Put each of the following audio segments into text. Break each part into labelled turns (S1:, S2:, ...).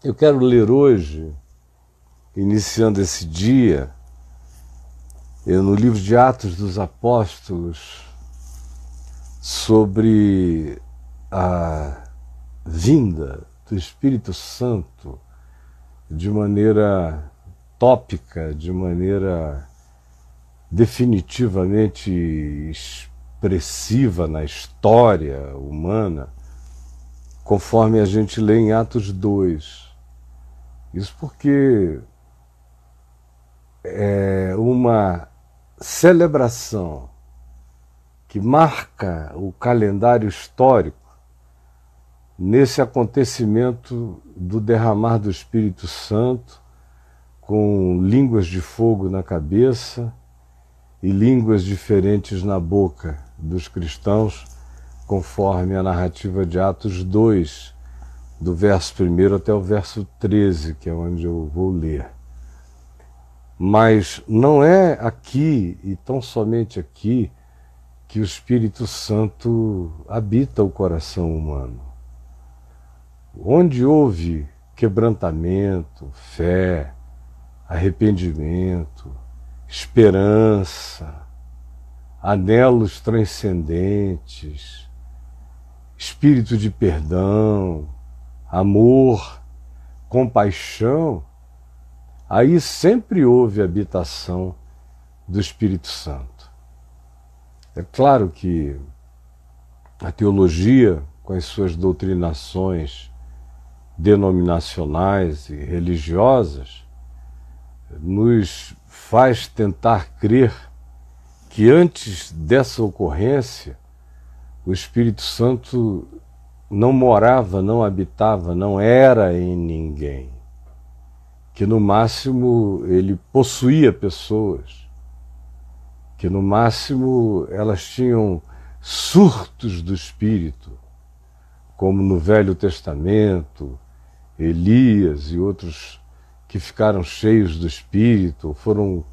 S1: Eu quero ler hoje, iniciando esse dia, no livro de Atos dos Apóstolos, sobre a vinda do Espírito Santo de maneira tópica, de maneira definitivamente expressiva na história humana, conforme a gente lê em Atos 2. Isso porque é uma celebração que marca o calendário histórico nesse acontecimento do derramar do Espírito Santo, com línguas de fogo na cabeça e línguas diferentes na boca dos cristãos, conforme a narrativa de Atos 2, do verso 1 até o verso 13, que é onde eu vou ler. Mas não é aqui, e tão somente aqui, que o Espírito Santo habita o coração humano. Onde houve quebrantamento, fé, arrependimento, esperança, anelos transcendentes, espírito de perdão, amor, compaixão, aí sempre houve habitação do Espírito Santo. É claro que a teologia, com as suas doutrinações denominacionais e religiosas, nos faz tentar crer que antes dessa ocorrência, o Espírito Santo não morava, não habitava, não era em ninguém. Que no máximo ele possuía pessoas, que no máximo elas tinham surtos do Espírito, como no Velho Testamento, Elias e outros que ficaram cheios do Espírito, foram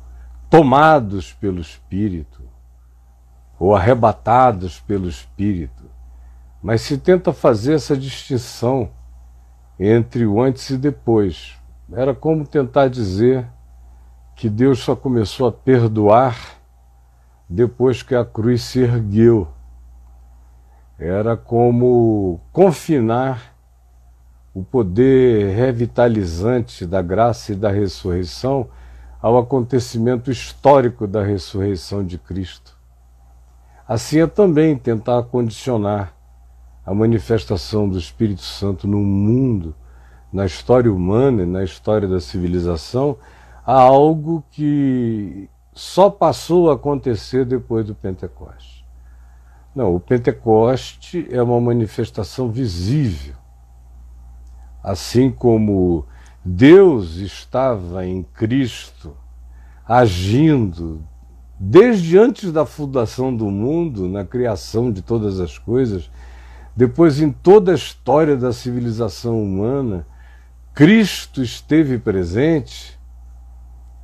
S1: tomados pelo Espírito, ou arrebatados pelo Espírito. Mas se tenta fazer essa distinção entre o antes e depois. Era como tentar dizer que Deus só começou a perdoar depois que a cruz se ergueu. Era como confinar o poder revitalizante da graça e da ressurreição ao acontecimento histórico da ressurreição de Cristo. Assim é também tentar condicionar a manifestação do Espírito Santo no mundo, na história humana e na história da civilização, a algo que só passou a acontecer depois do Pentecoste. Não, o Pentecoste é uma manifestação visível. Assim como Deus estava em Cristo, agindo desde antes da fundação do mundo, na criação de todas as coisas, depois em toda a história da civilização humana, Cristo esteve presente.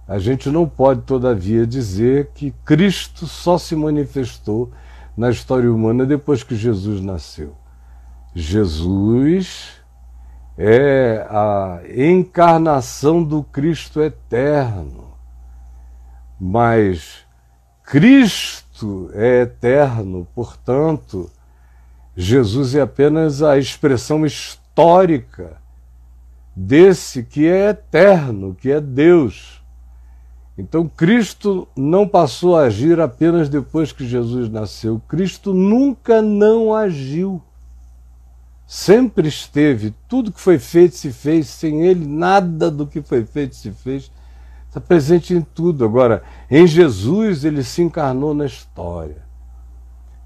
S1: A gente não pode, todavia, dizer que Cristo só se manifestou na história humana depois que Jesus nasceu. Jesus é a encarnação do Cristo eterno, mas Cristo é eterno, portanto, Jesus é apenas a expressão histórica desse que é eterno, que é Deus. Então Cristo não passou a agir apenas depois que Jesus nasceu. Cristo nunca não agiu. Sempre esteve. Tudo que foi feito se fez. Sem Ele, nada do que foi feito se fez. Está presente em tudo. Agora, em Jesus, Ele se encarnou na história.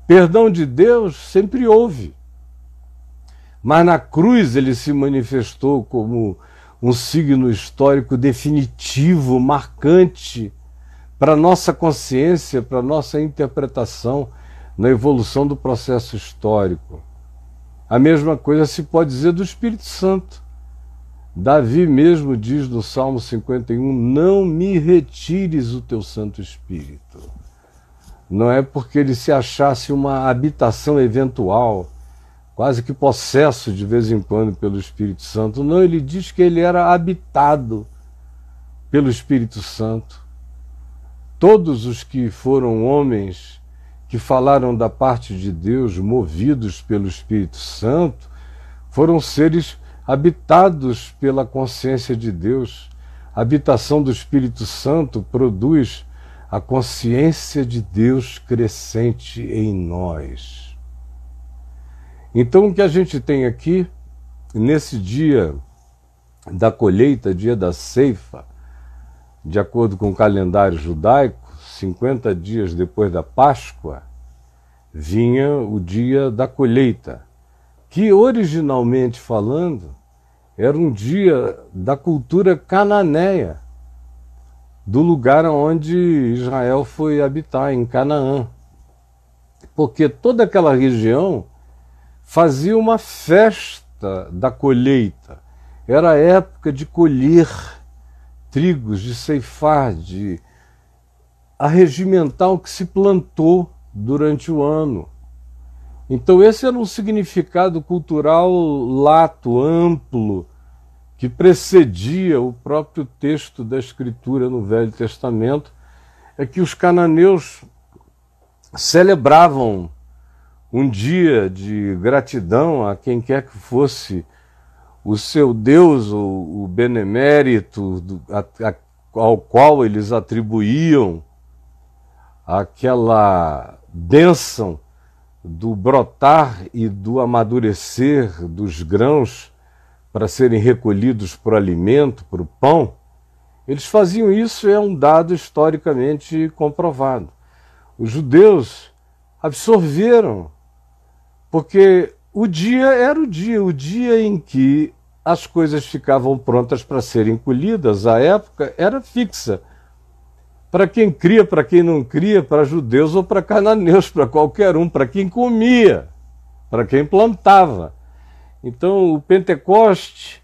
S1: Perdão de Deus sempre houve. Mas na cruz Ele se manifestou como um signo histórico definitivo, marcante para a nossa consciência, para a nossa interpretação na evolução do processo histórico. A mesma coisa se pode dizer do Espírito Santo. Davi mesmo diz no Salmo 51, não me retires o teu Santo Espírito. Não é porque ele se achasse uma habitação eventual, quase que possesso de vez em quando pelo Espírito Santo. Não, ele diz que ele era habitado pelo Espírito Santo. Todos os que foram homens que falaram da parte de Deus, movidos pelo Espírito Santo, foram seres habitados pela consciência de Deus. A habitação do Espírito Santo produz a consciência de Deus crescente em nós. Então, o que a gente tem aqui, nesse dia da colheita, dia da ceifa, de acordo com o calendário judaico, 50 dias depois da Páscoa, vinha o dia da colheita, que originalmente falando, era um dia da cultura cananeia, do lugar onde Israel foi habitar, em Canaã. Porque toda aquela região fazia uma festa da colheita. Era a época de colher trigos, de ceifar, de arregimentar o que se plantou durante o ano. Então esse era um significado cultural lato, amplo, que precedia o próprio texto da Escritura no Velho Testamento, é que os cananeus celebravam um dia de gratidão a quem quer que fosse o seu Deus, o benemérito ao qual eles atribuíam aquela bênção do brotar e do amadurecer dos grãos para serem recolhidos para o alimento, para o pão. Eles faziam isso, é um dado historicamente comprovado. Os judeus absorveram, porque o dia era o dia em que as coisas ficavam prontas para serem colhidas. A época era fixa. Para quem cria, para quem não cria, para judeus ou para cananeus, para qualquer um, para quem comia, para quem plantava. Então, o Pentecoste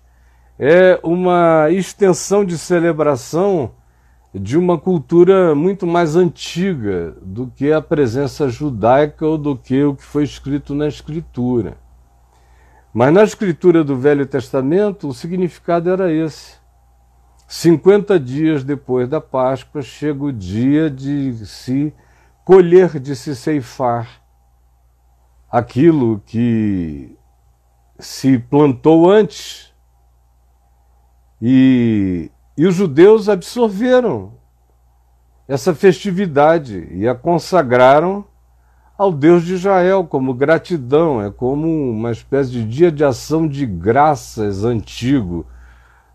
S1: é uma extensão de celebração de uma cultura muito mais antiga do que a presença judaica ou do que o que foi escrito na Escritura. Mas na Escritura do Velho Testamento, o significado era esse. 50 dias depois da Páscoa, chega o dia de se colher, de se ceifar aquilo que se plantou antes. E os judeus absorveram essa festividade e a consagraram ao Deus de Israel como gratidão. É como uma espécie de dia de ação de graças antigo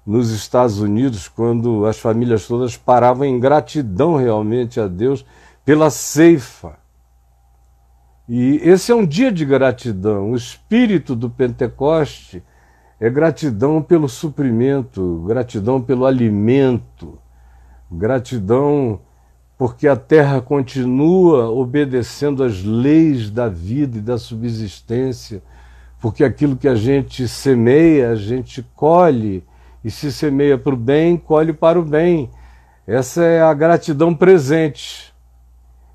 S1: nos Estados Unidos, quando as famílias todas paravam em gratidão realmente a Deus pela ceifa. E esse é um dia de gratidão. O espírito do Pentecoste é gratidão pelo suprimento, gratidão pelo alimento, gratidão porque a terra continua obedecendo às leis da vida e da subsistência, porque aquilo que a gente semeia, a gente colhe, e se semeia para o bem, colhe para o bem. Essa é a gratidão presente.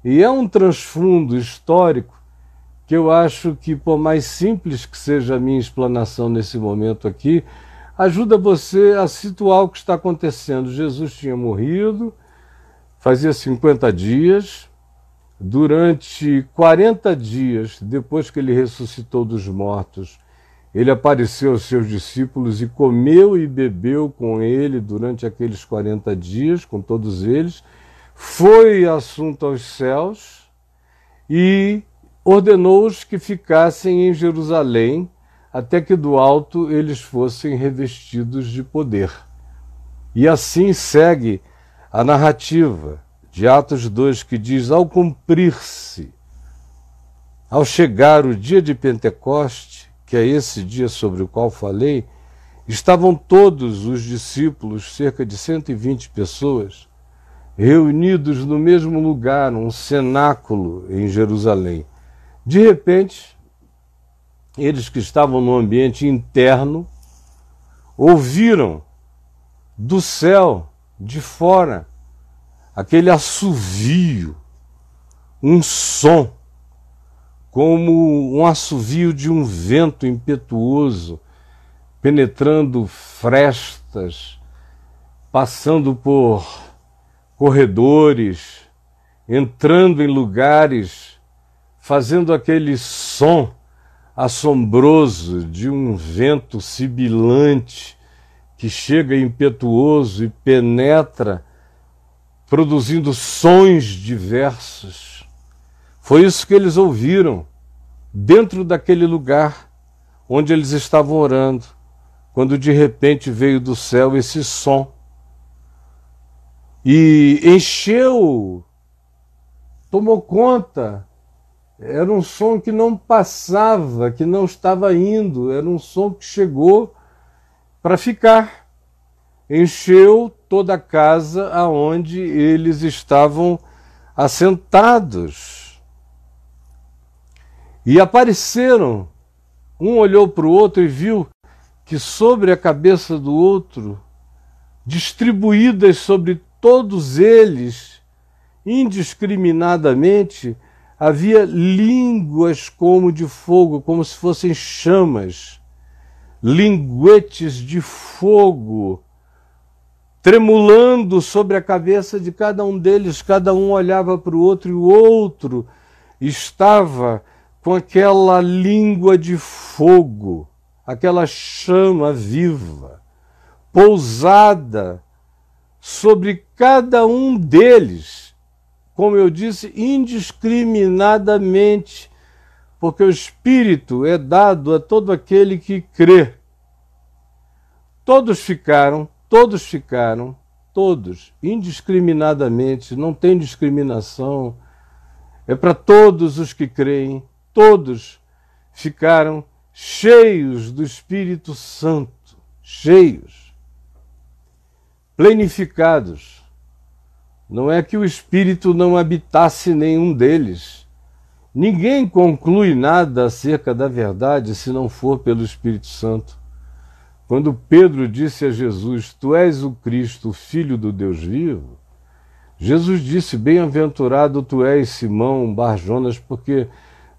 S1: E é um transfundo histórico que eu acho que, por mais simples que seja a minha explanação nesse momento aqui, ajuda você a situar o que está acontecendo. Jesus tinha morrido, fazia 50 dias, durante 40 dias, depois que ele ressuscitou dos mortos, ele apareceu aos seus discípulos e comeu e bebeu com ele durante aqueles 40 dias, com todos eles, foi assunto aos céus e ordenou-os que ficassem em Jerusalém até que do alto eles fossem revestidos de poder. E assim segue a narrativa de Atos 2, que diz: ao cumprir-se, ao chegar o dia de Pentecoste, que é esse dia sobre o qual falei, estavam todos os discípulos, cerca de 120 pessoas, reunidos no mesmo lugar, um cenáculo em Jerusalém. De repente, eles que estavam no ambiente interno, ouviram do céu, de fora, aquele assovio, um som, como um assovio de um vento impetuoso, penetrando frestas, passando por corredores, entrando em lugares, fazendo aquele som assombroso de um vento sibilante que chega impetuoso e penetra, produzindo sons diversos. Foi isso que eles ouviram dentro daquele lugar onde eles estavam orando, quando de repente veio do céu esse som e encheu, tomou conta. Era um som que não passava, que não estava indo, era um som que chegou para ficar. Encheu toda a casa aonde eles estavam assentados. E apareceram, um olhou para o outro e viu que sobre a cabeça do outro, distribuídas sobre todos eles, indiscriminadamente, havia línguas como de fogo, como se fossem chamas, linguetes de fogo, tremulando sobre a cabeça de cada um deles. Cada um olhava para o outro e o outro estava com aquela língua de fogo, aquela chama viva, pousada sobre cada um deles. Como eu disse, indiscriminadamente, porque o Espírito é dado a todo aquele que crê. Todos ficaram, indiscriminadamente, não tem discriminação, é para todos os que creem, todos ficaram cheios do Espírito Santo, cheios, plenificados. Não é que o Espírito não habitasse nenhum deles. Ninguém conclui nada acerca da verdade se não for pelo Espírito Santo. Quando Pedro disse a Jesus, tu és o Cristo, o Filho do Deus vivo, Jesus disse, bem-aventurado tu és, Simão Bar-Jonas, porque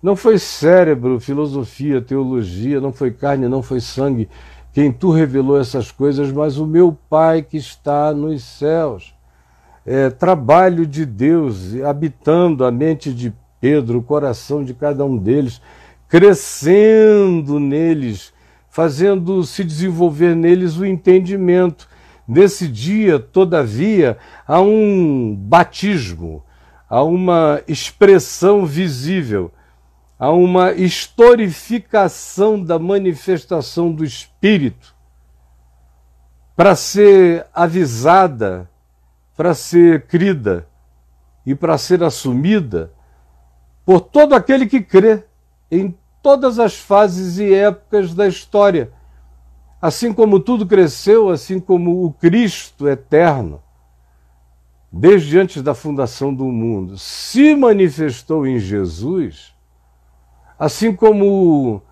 S1: não foi cérebro, filosofia, teologia, não foi carne, não foi sangue, quem tu revelou essas coisas, mas o meu Pai que está nos céus. Trabalho de Deus habitando a mente de Pedro, o coração de cada um deles, crescendo neles, fazendo se desenvolver neles o entendimento. Nesse dia, todavia, há um batismo, há uma expressão visível, há uma historificação da manifestação do Espírito para ser avisada, para ser crida e para ser assumida por todo aquele que crê em todas as fases e épocas da história. Assim como tudo cresceu, assim como o Cristo eterno, desde antes da fundação do mundo, se manifestou em Jesus, assim como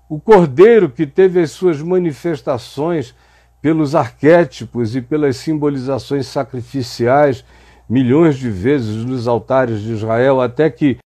S1: o Cordeiro que teve as suas manifestações pelos arquétipos e pelas simbolizações sacrificiais milhões de vezes nos altares de Israel, até que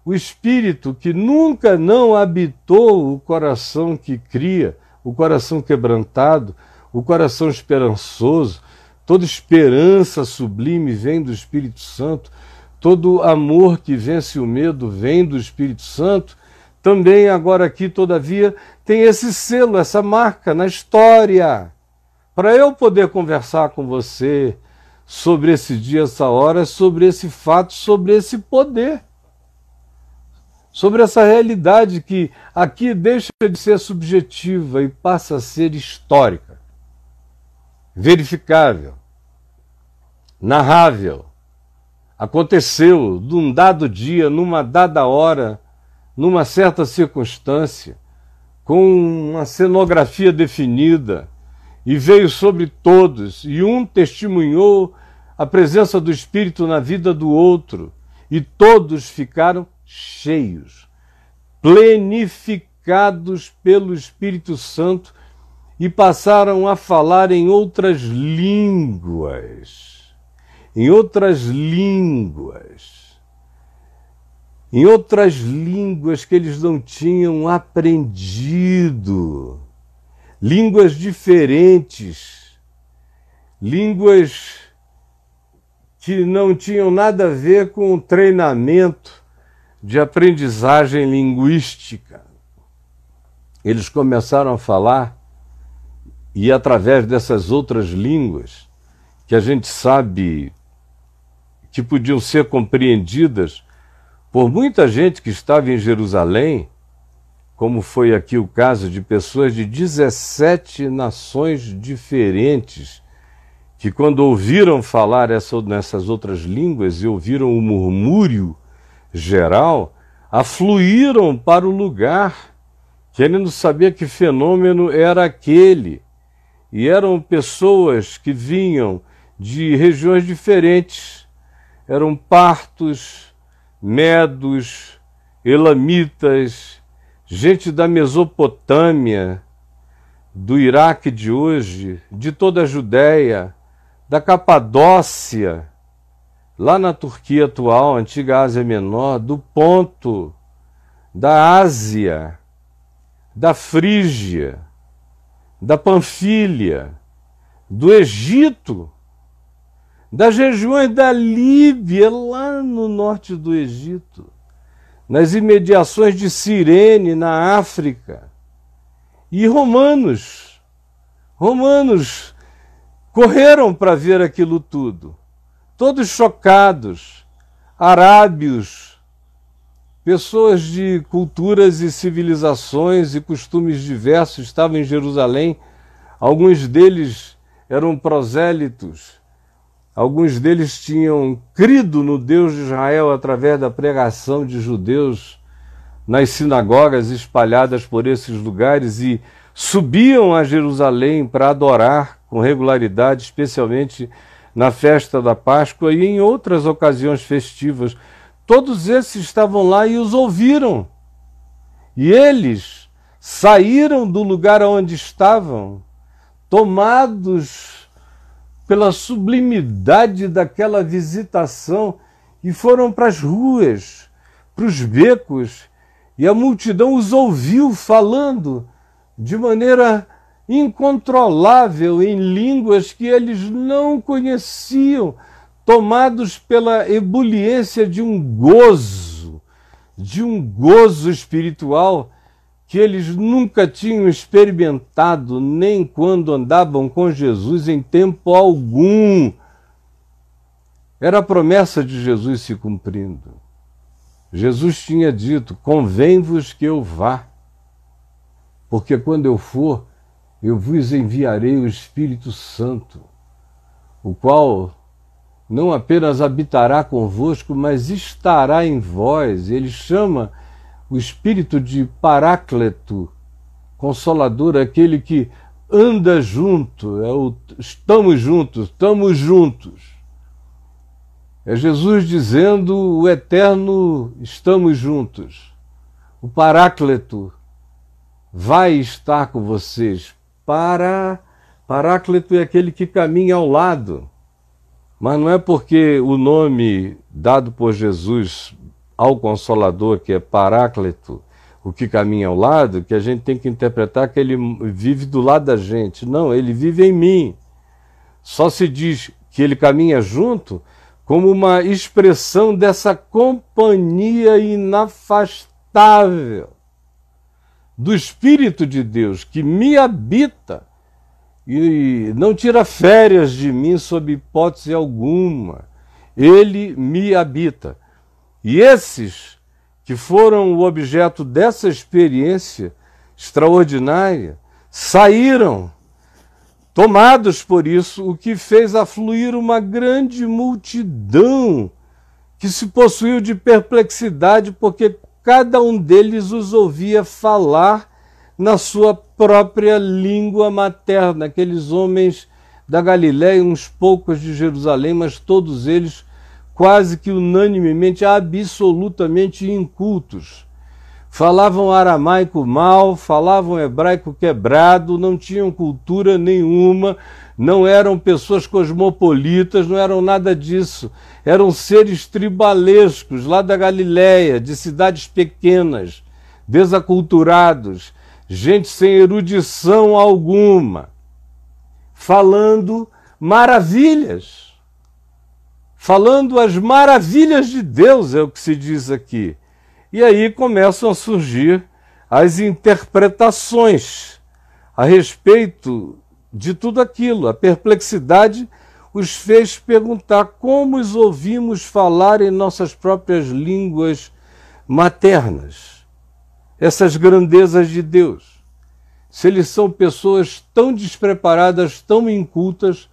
S1: o Espírito que nunca não habitou o coração que cria, o coração quebrantado, o coração esperançoso, toda esperança sublime vem do Espírito Santo, todo amor que vence o medo vem do Espírito Santo, também agora aqui, todavia, tem esse selo, essa marca na história. Para eu poder conversar com você sobre esse dia, essa hora, sobre esse fato, sobre esse poder, sobre essa realidade que aqui deixa de ser subjetiva e passa a ser histórica, verificável, narrável. Aconteceu num dado dia, numa dada hora, numa certa circunstância, com uma cenografia definida, e veio sobre todos, e um testemunhou a presença do Espírito na vida do outro, e todos ficaram cheios, plenificados pelo Espírito Santo, e passaram a falar em outras línguas. Em outras línguas. Em outras línguas que eles não tinham aprendido. Línguas diferentes. Línguas que não tinham nada a ver com o treinamento de aprendizagem linguística. Eles começaram a falar, e através dessas outras línguas, que a gente sabe que podiam ser compreendidas por muita gente que estava em Jerusalém, como foi aqui o caso de pessoas de 17 nações diferentes, que quando ouviram falar nessas outras línguas e ouviram o murmúrio geral, afluíram para o lugar, querendo saber que fenômeno era aquele. E eram pessoas que vinham de regiões diferentes. Eram partos, medos, elamitas, gente da Mesopotâmia, do Iraque de hoje, de toda a Judéia, da Capadócia, lá na Turquia atual, antiga Ásia Menor, do Ponto, da Ásia, da Frígia, da Panfilha, do Egito, das regiões da Líbia, lá no norte do Egito, nas imediações de Cirene, na África, e romanos correram para ver aquilo tudo, todos chocados, arábios, pessoas de culturas e civilizações e costumes diversos estavam em Jerusalém. Alguns deles eram prosélitos, alguns deles tinham crido no Deus de Israel através da pregação de judeus nas sinagogas espalhadas por esses lugares e subiam a Jerusalém para adorar com regularidade, especialmente na festa da Páscoa e em outras ocasiões festivas. Todos esses estavam lá e os ouviram. E eles saíram do lugar onde estavam, tomados pela sublimidade daquela visitação, e foram para as ruas, para os becos, e a multidão os ouviu falando de maneira incontrolável em línguas que eles não conheciam, tomados pela ebuliência de um gozo espiritual que eles nunca tinham experimentado, nem quando andavam com Jesus em tempo algum. Era a promessa de Jesus se cumprindo. Jesus tinha dito: convém-vos que eu vá, porque quando eu for, eu vos enviarei o Espírito Santo, o qual não apenas habitará convosco, mas estará em vós. Ele chama o Espírito de Paráclito, Consolador, aquele que anda junto, estamos juntos. É Jesus dizendo: o eterno estamos juntos. O Paráclito vai estar com vocês. Paráclito é aquele que caminha ao lado. Mas não é porque o nome dado por Jesus ao Consolador, que é Paráclito, o que caminha ao lado, que a gente tem que interpretar que ele vive do lado da gente. Não, ele vive em mim. Só se diz que ele caminha junto como uma expressão dessa companhia inafastável do Espírito de Deus que me habita e não tira férias de mim sob hipótese alguma. Ele me habita. E esses que foram o objeto dessa experiência extraordinária saíram tomados por isso, o que fez afluir uma grande multidão que se possuiu de perplexidade, porque cada um deles os ouvia falar na sua própria língua materna. Aqueles homens da Galiléia, uns poucos de Jerusalém, mas todos eles quase que unanimemente, absolutamente incultos, falavam aramaico mal, falavam hebraico quebrado, não tinham cultura nenhuma, não eram pessoas cosmopolitas, não eram nada disso. Eram seres tribalescos lá da Galiléia, de cidades pequenas, desaculturados, gente sem erudição alguma, falando maravilhas, falando as maravilhas de Deus, é o que se diz aqui. E aí começam a surgir as interpretações a respeito de tudo aquilo. A perplexidade os fez perguntar como os ouvimos falar em nossas próprias línguas maternas, essas grandezas de Deus. Se eles são pessoas tão despreparadas, tão incultas,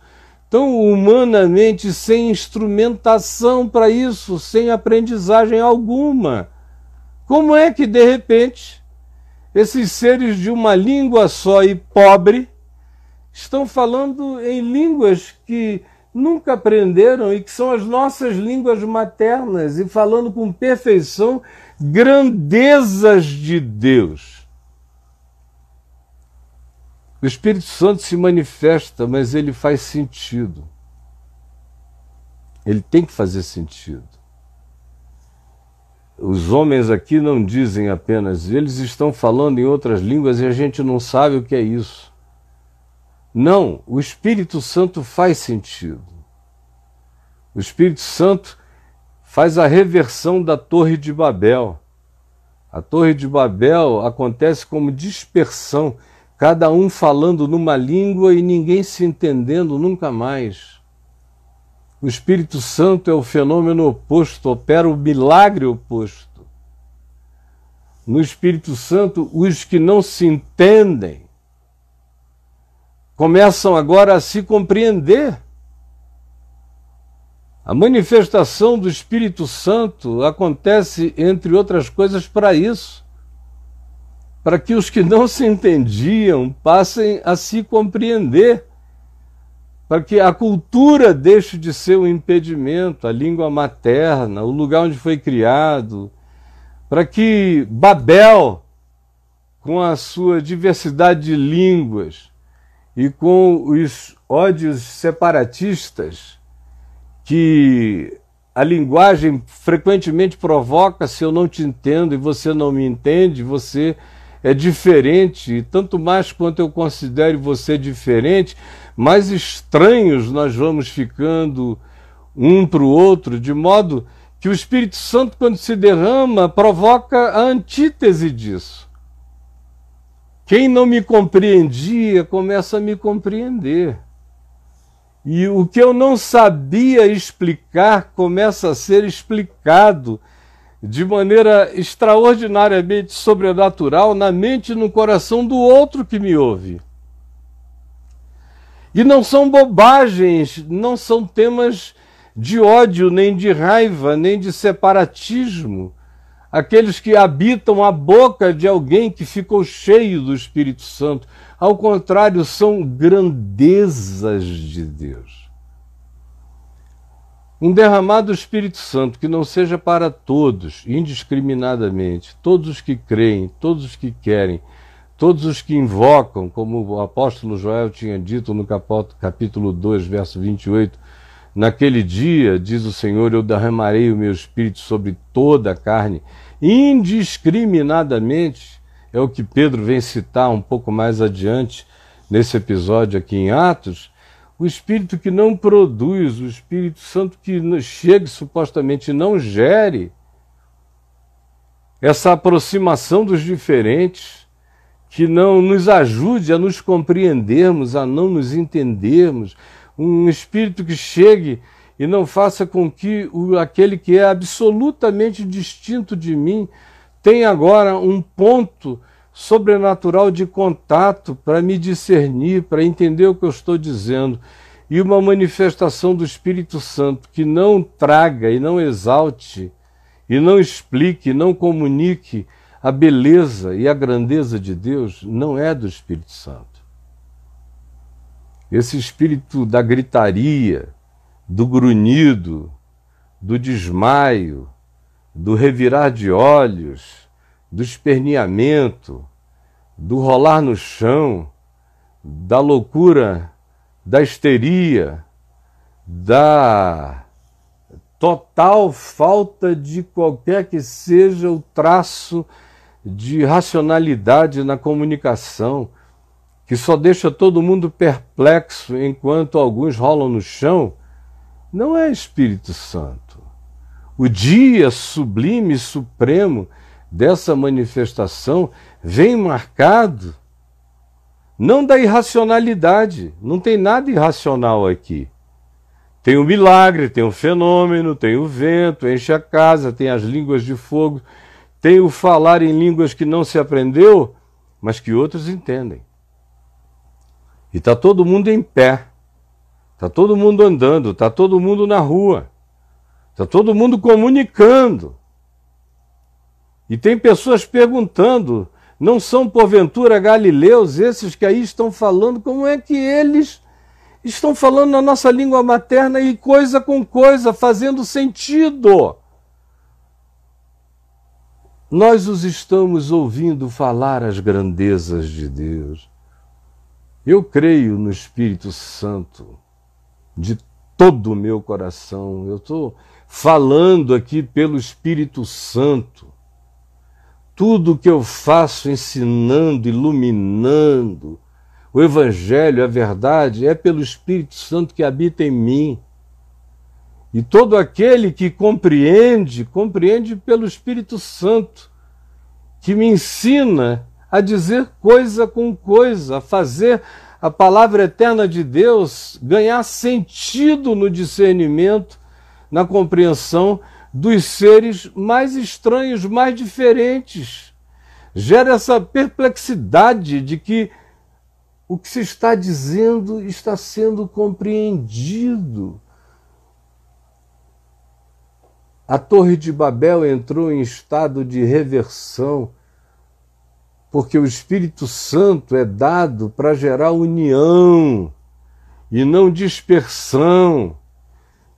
S1: tão humanamente sem instrumentação para isso, sem aprendizagem alguma, como é que, de repente, esses seres de uma língua só e pobre estão falando em línguas que nunca aprenderam e que são as nossas línguas maternas e falando com perfeição grandezas de Deus? O Espírito Santo se manifesta, mas ele faz sentido. Ele tem que fazer sentido. Os homens aqui não dizem apenas, eles estão falando em outras línguas e a gente não sabe o que é isso. Não, o Espírito Santo faz sentido. O Espírito Santo faz a reversão da Torre de Babel. A Torre de Babel acontece como dispersão, cada um falando numa língua e ninguém se entendendo nunca mais. O Espírito Santo é o fenômeno oposto, opera o milagre oposto. No Espírito Santo, os que não se entendem começam agora a se compreender. A manifestação do Espírito Santo acontece, entre outras coisas, para isso. Para que os que não se entendiam passem a se compreender. Para que a cultura deixe de ser um impedimento, a língua materna, o lugar onde foi criado. Para que Babel, com a sua diversidade de línguas e com os ódios separatistas que a linguagem frequentemente provoca, se eu não te entendo e você não me entende, você é diferente, e tanto mais quanto eu considere você diferente, mais estranhos nós vamos ficando um para o outro, de modo que o Espírito Santo, quando se derrama, provoca a antítese disso. Quem não me compreendia começa a me compreender. E o que eu não sabia explicar começa a ser explicado de maneira extraordinariamente sobrenatural na mente e no coração do outro que me ouve. E não são bobagens, não são temas de ódio, nem de raiva, nem de separatismo. Aqueles que habitam a boca de alguém que ficou cheio do Espírito Santo. Ao contrário, são grandezas de Deus. Um derramado Espírito Santo que não seja para todos, indiscriminadamente, todos os que creem, todos os que querem, todos os que invocam, como o apóstolo Joel tinha dito no capítulo 2, verso 28, naquele dia, diz o Senhor, eu derramarei o meu Espírito sobre toda a carne, indiscriminadamente, é o que Pedro vem citar um pouco mais adiante, nesse episódio aqui em Atos. O Espírito que não produz, o Espírito Santo que chega supostamente não gere essa aproximação dos diferentes, que não nos ajude a nos compreendermos, a não nos entendermos, um Espírito que chegue e não faça com que aquele que é absolutamente distinto de mim tenha agora um ponto sobrenatural de contato para me discernir, para entender o que eu estou dizendo, e uma manifestação do Espírito Santo que não traga e não exalte, e não explique, e não comunique a beleza e a grandeza de Deus, não é do Espírito Santo. Esse espírito da gritaria, do grunhido, do desmaio, do revirar de olhos, do esperneamento, do rolar no chão, da loucura, da histeria, da total falta de qualquer que seja o traço de racionalidade na comunicação, que só deixa todo mundo perplexo enquanto alguns rolam no chão, não é Espírito Santo. O dia sublime e supremo dessa manifestação vem marcado não da irracionalidade, não tem nada irracional aqui. Tem o milagre, tem o fenômeno, tem o vento, enche a casa, tem as línguas de fogo, tem o falar em línguas que não se aprendeu, mas que outros entendem. E está todo mundo em pé, está todo mundo andando, está todo mundo na rua, está todo mundo comunicando. E tem pessoas perguntando, não são porventura galileus esses que aí estão falando, como é que eles estão falando na nossa língua materna e coisa com coisa, fazendo sentido? Nós os estamos ouvindo falar as grandezas de Deus. Eu creio no Espírito Santo de todo o meu coração. Eu estou falando aqui pelo Espírito Santo. Tudo que eu faço ensinando, iluminando o Evangelho, a verdade, é pelo Espírito Santo que habita em mim. E todo aquele que compreende, compreende pelo Espírito Santo, que me ensina a dizer coisa com coisa, a fazer a palavra eterna de Deus ganhar sentido no discernimento, na compreensão dos seres mais estranhos, mais diferentes. Gera essa perplexidade de que o que se está dizendo está sendo compreendido. A Torre de Babel entrou em estado de reversão, porque o Espírito Santo é dado para gerar união e não dispersão.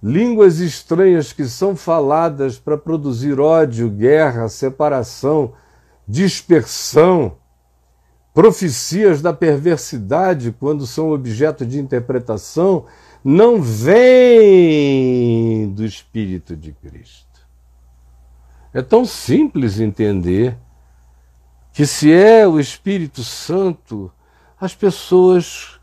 S1: Línguas estranhas que são faladas para produzir ódio, guerra, separação, dispersão, profecias da perversidade, quando são objeto de interpretação, não vêm do Espírito de Cristo. É tão simples entender que se é o Espírito Santo, as pessoas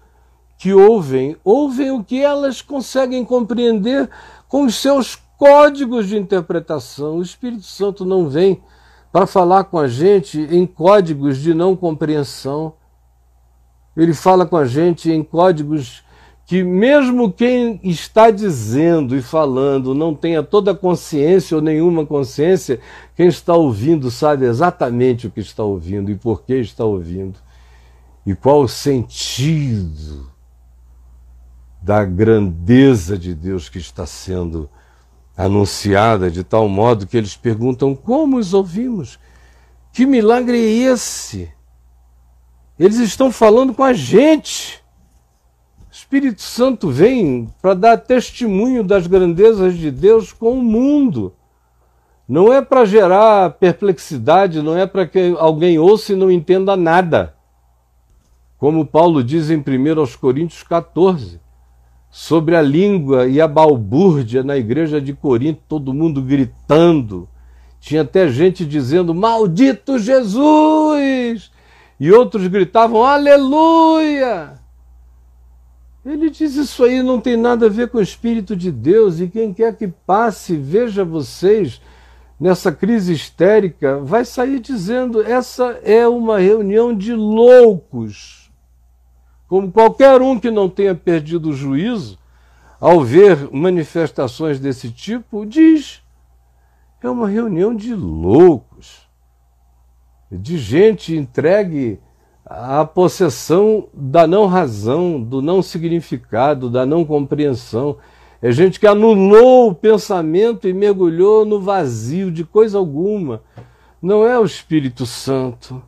S1: que ouvem o que elas conseguem compreender com os seus códigos de interpretação. O Espírito Santo não vem para falar com a gente em códigos de não compreensão. Ele fala com a gente em códigos que mesmo quem está dizendo e falando não tenha toda a consciência ou nenhuma consciência, quem está ouvindo sabe exatamente o que está ouvindo e por que está ouvindo. E qual o sentido da grandeza de Deus que está sendo anunciada, de tal modo que eles perguntam: como os ouvimos? Que milagre é esse? Eles estão falando com a gente. O Espírito Santo vem para dar testemunho das grandezas de Deus com o mundo. Não é para gerar perplexidade, não é para que alguém ouça e não entenda nada. Como Paulo diz em 1 Coríntios 14, sobre a língua e a balbúrdia na igreja de Corinto, todo mundo gritando. Tinha até gente dizendo: maldito Jesus! E outros gritavam: aleluia! Ele diz: isso aí não tem nada a ver com o Espírito de Deus, e quem quer que passe, veja vocês nessa crise histérica, vai sair dizendo: essa é uma reunião de loucos. Como qualquer um que não tenha perdido o juízo, ao ver manifestações desse tipo, diz: é uma reunião de loucos, de gente entregue à possessão da não-razão, do não-significado, da não-compreensão. É gente que anulou o pensamento e mergulhou no vazio de coisa alguma. Não é o Espírito Santo.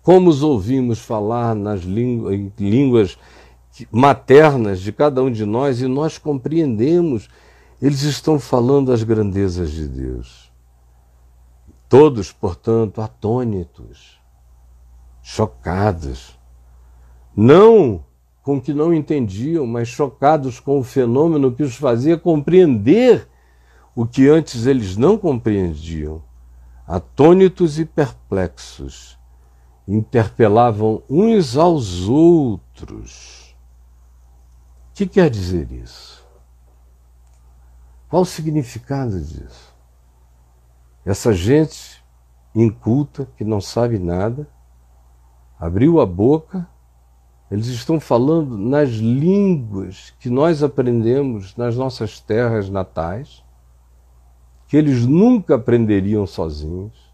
S1: Como os ouvimos falar em línguas maternas de cada um de nós, e nós compreendemos, eles estão falando as grandezas de Deus. Todos, portanto, atônitos, chocados, não com o que não entendiam, mas chocados com o fenômeno que os fazia compreender o que antes eles não compreendiam. Atônitos e perplexos, interpelavam uns aos outros. O que quer dizer isso? Qual o significado disso? Essa gente inculta, que não sabe nada, abriu a boca, eles estão falando nas línguas que nós aprendemos nas nossas terras natais, que eles nunca aprenderiam sozinhos,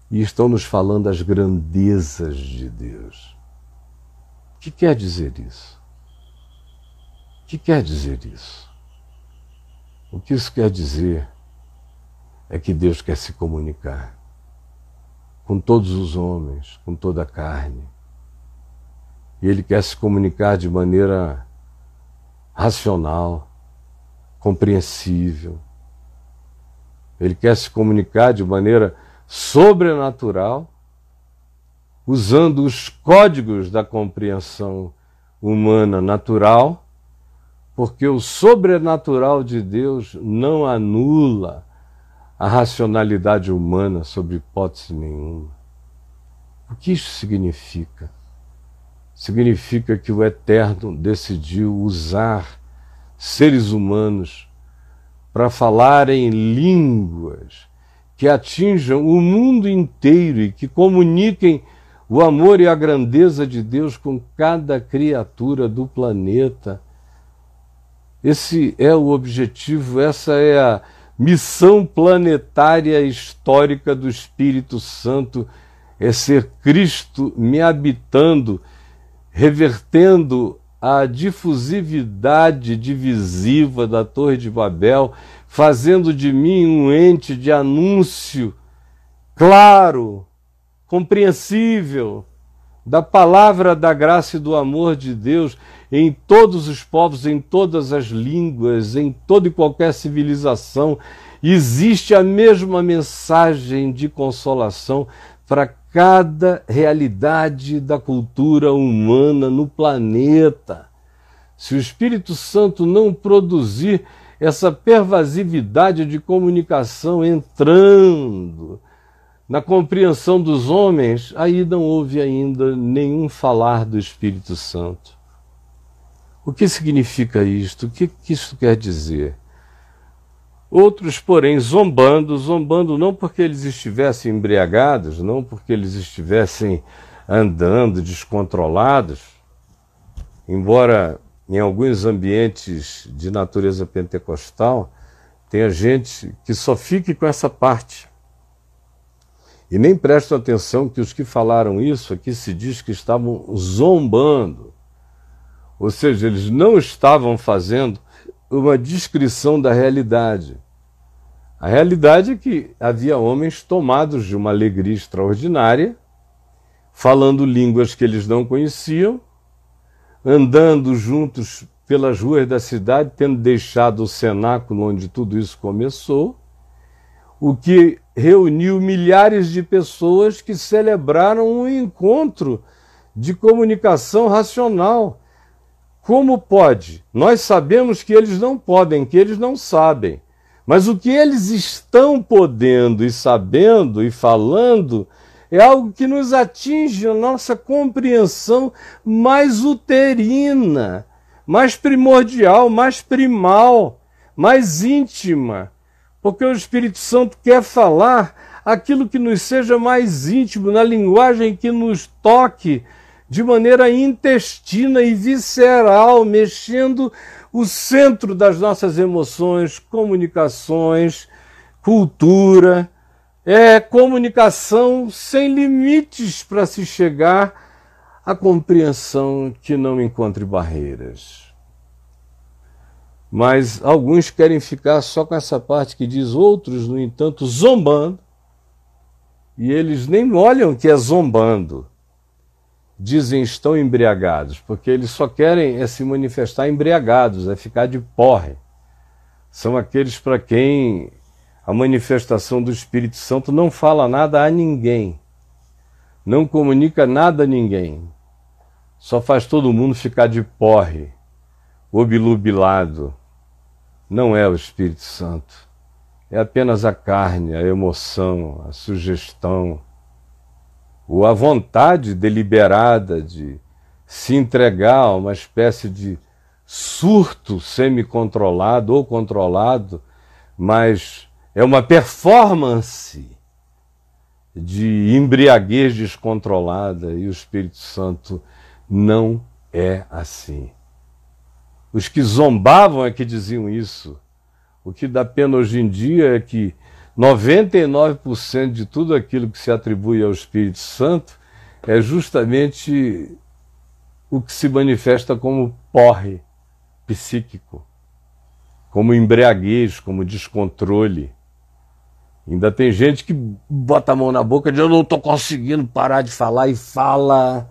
S1: e estão nos falando as grandezas de Deus. O que quer dizer isso? O que quer dizer isso? O que isso quer dizer é que Deus quer se comunicar com todos os homens, com toda a carne. E Ele quer se comunicar de maneira racional, compreensível. Ele quer se comunicar de maneira sobrenatural, usando os códigos da compreensão humana natural, porque o sobrenatural de Deus não anula a racionalidade humana sob hipótese nenhuma. O que isso significa? Significa que o Eterno decidiu usar seres humanos para falar em línguas que atinjam o mundo inteiro e que comuniquem o amor e a grandeza de Deus com cada criatura do planeta. Esse é o objetivo, essa é a missão planetária histórica do Espírito Santo, é ser Cristo me habitando, revertendo a difusividade divisiva da Torre de Babel, fazendo de mim um ente de anúncio claro, compreensível, da palavra da graça e do amor de Deus em todos os povos, em todas as línguas, em toda e qualquer civilização. Existe a mesma mensagem de consolação para cada realidade da cultura humana no planeta. Se o Espírito Santo não produzir essa pervasividade de comunicação entrando na compreensão dos homens, aí não houve ainda nenhum falar do Espírito Santo. O que significa isto? O que isto quer dizer? Outros, porém, zombando não porque eles estivessem embriagados, não porque eles estivessem andando descontrolados, embora em alguns ambientes de natureza pentecostal tenha gente que só fique com essa parte. E nem prestam atenção que os que falaram isso aqui se diz que estavam zombando. Ou seja, eles não estavam fazendo uma descrição da realidade. A realidade é que havia homens tomados de uma alegria extraordinária, falando línguas que eles não conheciam, andando juntos pelas ruas da cidade, tendo deixado o cenáculo onde tudo isso começou, o que reuniu milhares de pessoas que celebraram um encontro de comunicação racional. Como pode? Nós sabemos que eles não podem, que eles não sabem. Mas o que eles estão podendo e sabendo e falando é algo que nos atinge a nossa compreensão mais uterina, mais primordial, mais primal, mais íntima. Porque o Espírito Santo quer falar aquilo que nos seja mais íntimo, na linguagem que nos toque de maneira intestina e visceral, mexendo o centro das nossas emoções, comunicações, cultura. É comunicação sem limites para se chegar à compreensão que não encontre barreiras. Mas alguns querem ficar só com essa parte que diz, outros, no entanto, zombando, e eles nem olham que é zombando. Dizem estão embriagados, porque eles só querem se manifestar embriagados, ficar de porre. São aqueles para quem a manifestação do Espírito Santo não fala nada a ninguém, não comunica nada a ninguém, só faz todo mundo ficar de porre, obnubilado. Não é o Espírito Santo, é apenas a carne, a emoção, a sugestão, ou a vontade deliberada de se entregar a uma espécie de surto semi-controlado ou controlado, mas é uma performance de embriaguez descontrolada, e o Espírito Santo não é assim. Os que zombavam é que diziam isso. O que dá pena hoje em dia é que 99% de tudo aquilo que se atribui ao Espírito Santo é justamente o que se manifesta como porre psíquico, como embriaguez, como descontrole. Ainda tem gente que bota a mão na boca e diz: eu não estou conseguindo parar de falar, e fala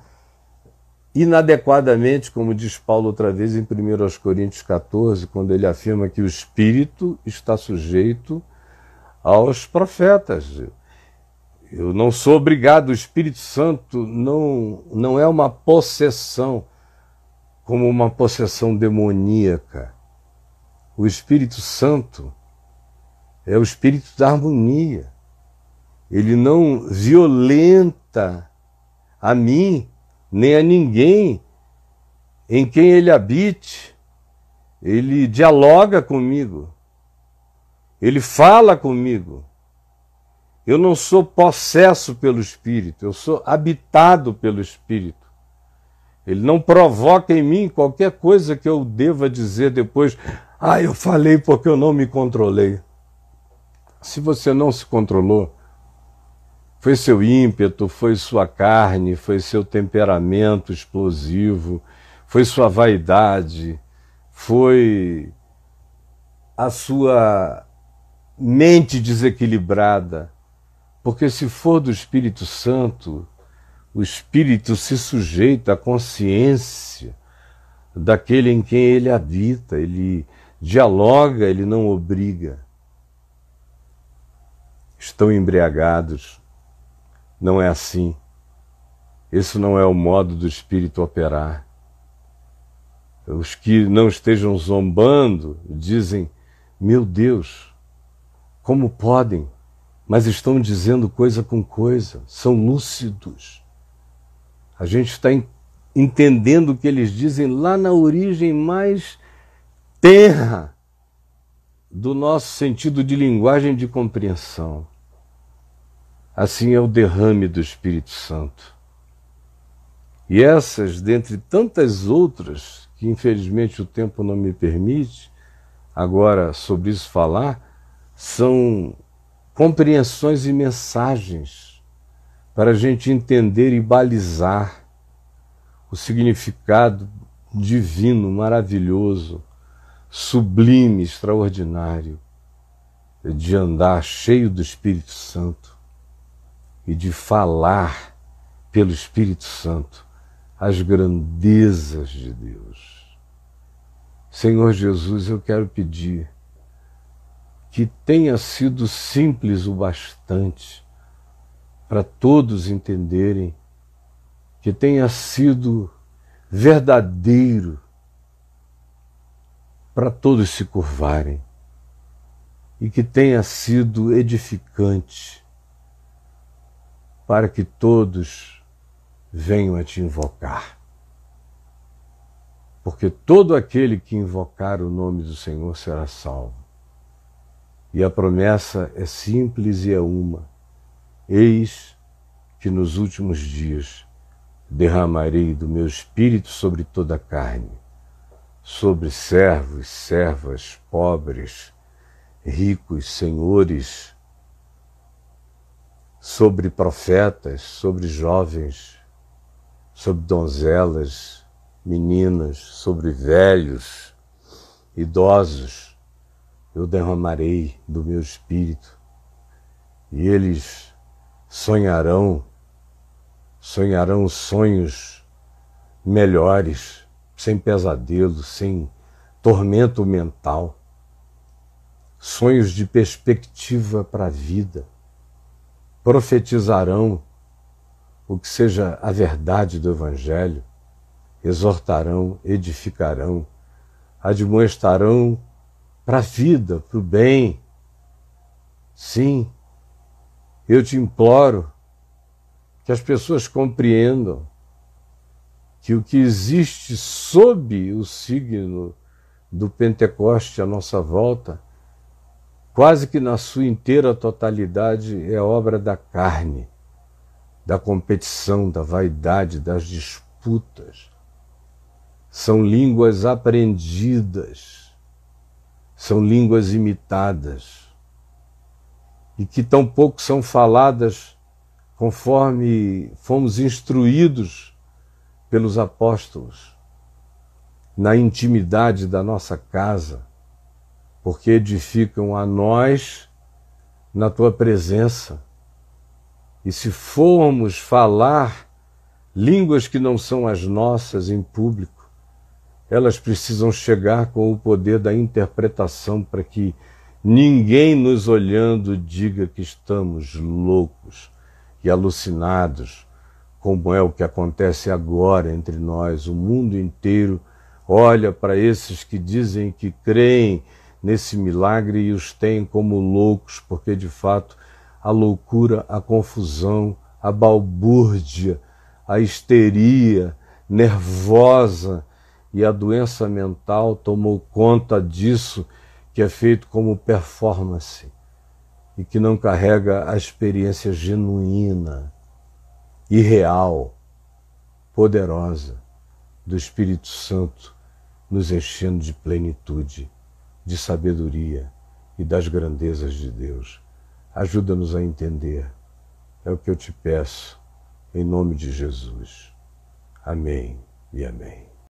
S1: inadequadamente, como diz Paulo outra vez em 1 Coríntios 14, quando ele afirma que o Espírito está sujeito aos profetas. Eu não sou obrigado, o Espírito Santo não é uma possessão, como uma possessão demoníaca. O Espírito Santo é o Espírito da harmonia. Ele não violenta a mim, nem a ninguém em quem ele habite. Ele dialoga comigo. Ele fala comigo. Eu não sou possesso pelo Espírito, eu sou habitado pelo Espírito. Ele não provoca em mim qualquer coisa que eu deva dizer depois: eu falei porque eu não me controlei. Se você não se controlou, foi seu ímpeto, foi sua carne, foi seu temperamento explosivo, foi sua vaidade, foi a sua mente desequilibrada. Porque se for do Espírito Santo, o Espírito se sujeita à consciência daquele em quem ele habita, ele dialoga, ele não obriga. Estão embriagados. Não é assim. Esse não é o modo do Espírito operar. Os que não estejam zombando dizem: meu Deus, como podem? Mas estão dizendo coisa com coisa, são lúcidos. A gente está entendendo o que eles dizem lá na origem mais tenra do nosso sentido de linguagem de compreensão. Assim é o derrame do Espírito Santo. E essas, dentre tantas outras, que infelizmente o tempo não me permite agora sobre isso falar, são compreensões e mensagens para a gente entender e balizar o significado divino, maravilhoso, sublime, extraordinário de andar cheio do Espírito Santo e de falar pelo Espírito Santo as grandezas de Deus. Senhor Jesus, eu quero pedir que tenha sido simples o bastante para todos entenderem, que tenha sido verdadeiro para todos se curvarem, e que tenha sido edificante para que todos venham a te invocar. Porque todo aquele que invocar o nome do Senhor será salvo. E a promessa é simples e é uma: eis que nos últimos dias derramarei do meu Espírito sobre toda a carne, sobre servos, servas, pobres, ricos, senhores, sobre profetas, sobre jovens, sobre donzelas, meninas, sobre velhos, idosos. Eu derramarei do meu Espírito, e eles sonharão sonhos melhores, sem pesadelo, sem tormento mental. sonhos de perspectiva para a vida, profetizarão o que seja a verdade do Evangelho, exortarão, edificarão, admoestarão para a vida, para o bem. Sim, eu te imploro que as pessoas compreendam que o que existe sob o signo do Pentecoste à nossa volta, quase que na sua inteira totalidade, é obra da carne, da competição, da vaidade, das disputas. São línguas aprendidas, são línguas imitadas, e que tão pouco são faladas conforme fomos instruídos pelos apóstolos, na intimidade da nossa casa, porque edificam a nós na tua presença. E se formos falar línguas que não são as nossas em público, elas precisam chegar com o poder da interpretação para que ninguém nos olhando diga que estamos loucos e alucinados, como é o que acontece agora entre nós. O mundo inteiro olha para esses que dizem que creem nesse milagre e os tem como loucos, porque de fato a loucura, a confusão, a balbúrdia, a histeria nervosa e a doença mental tomou conta disso, que é feito como performance e que não carrega a experiência genuína e real, poderosa do Espírito Santo nos enchendo de plenitude, de sabedoria e das grandezas de Deus. Ajuda-nos a entender. É o que eu te peço, em nome de Jesus. Amém e amém.